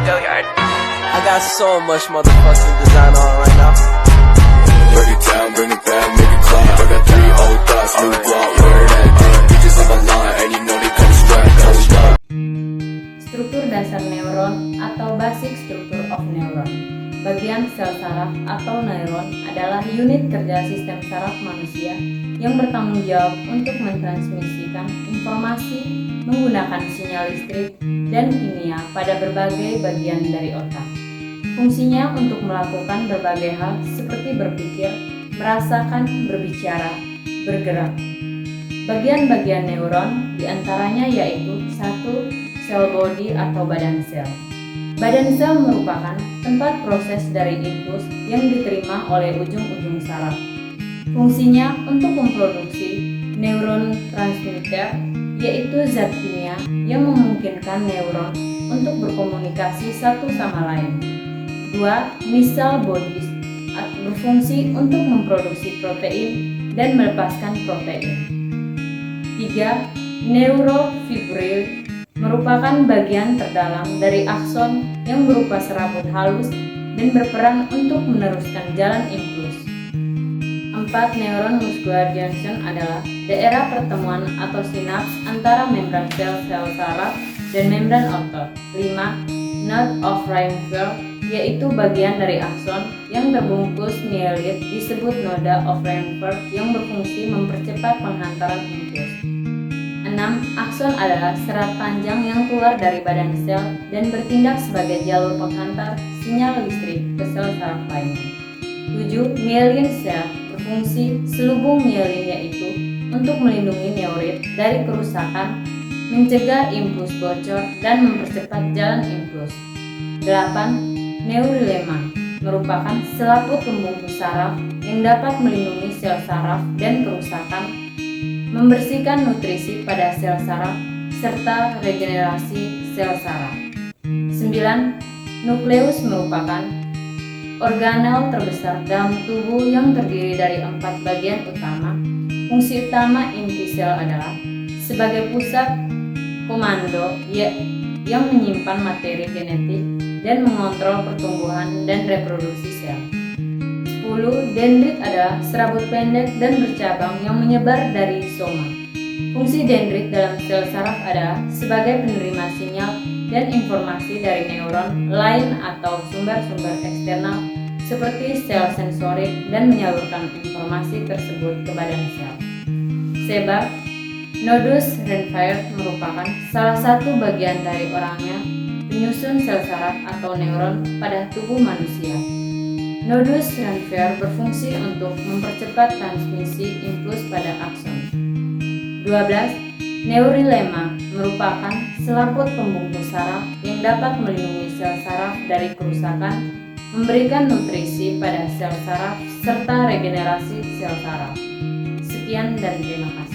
Gilliard. I got so much motherfucking design on right now. Break it down, bring it back, make it clap. I got 3 old thoughts, new block, where that thing. Bitches on my line, and you know they come strapped, hold up. Struktur dasar neuron atau basic structure of neuron. Bagian sel saraf atau neuron adalah unit kerja sistem saraf manusia yang bertanggung jawab untuk mentransmisikan informasi menggunakan sinyal listrik dan kimia pada berbagai bagian dari otak. Fungsinya untuk melakukan berbagai hal seperti berpikir, merasakan, berbicara, bergerak. Bagian-bagian neuron diantaranya yaitu 1. Sel body atau badan sel. Badan sel merupakan tempat proses dari impuls yang diterima oleh ujung-ujung saraf. Fungsinya untuk memproduksi neurotransmitter, yaitu zat kimia yang memungkinkan neuron untuk berkomunikasi satu sama lain. 2. Micelle bodies berfungsi untuk memproduksi protein dan melepaskan protein. 3. Neurofibril merupakan bagian terdalam dari akson yang berupa serabut halus dan berperan untuk meneruskan jalan impuls. 4. Neuron muscular junction adalah daerah pertemuan atau sinaps antara membran sel-sel saraf dan membran otot. 5. Node of Reinfeldt, yaitu bagian dari akson yang terbungkus mielit disebut noda of Reinfeldt yang berfungsi mempercepat penghantaran impuls. 6. Akson adalah serat panjang yang keluar dari badan sel dan bertindak sebagai jalur penghantar sinyal listrik ke sel saraf lainnya. 7. Myelin sel berfungsi selubung myelin, yaitu untuk melindungi neurit dari kerusakan, mencegah impuls bocor, dan mempercepat jalan impuls. 8. Neurilema merupakan selaput pembungkus saraf yang dapat melindungi sel saraf dan kerusakan, membersihkan nutrisi pada sel saraf, serta regenerasi sel saraf. 9. Nukleus merupakan organel terbesar dalam tubuh yang terdiri dari 4 bagian utama. Fungsi utama inti sel adalah sebagai pusat komando yang menyimpan materi genetik dan mengontrol pertumbuhan dan reproduksi sel. 10. Dendrit adalah serabut pendek dan bercabang yang menyebar dari soma. Fungsi dendrit dalam sel saraf adalah sebagai penerima sinyal dan informasi dari neuron lain atau sumber-sumber eksternal seperti sel sensorik dan menyalurkan informasi tersebut ke badan sel. Sebab, nodus Reinfeldt merupakan salah satu bagian dari orangnya penyusun sel saraf atau neuron pada tubuh manusia. Nodus Reinfeldt berfungsi untuk mempercepat transmisi impuls pada akson. 12. Neurilema merupakan selaput pembungkus saraf yang dapat melindungi sel saraf dari kerusakan, memberikan nutrisi pada sel saraf, serta regenerasi sel saraf. Sekian dan terima kasih.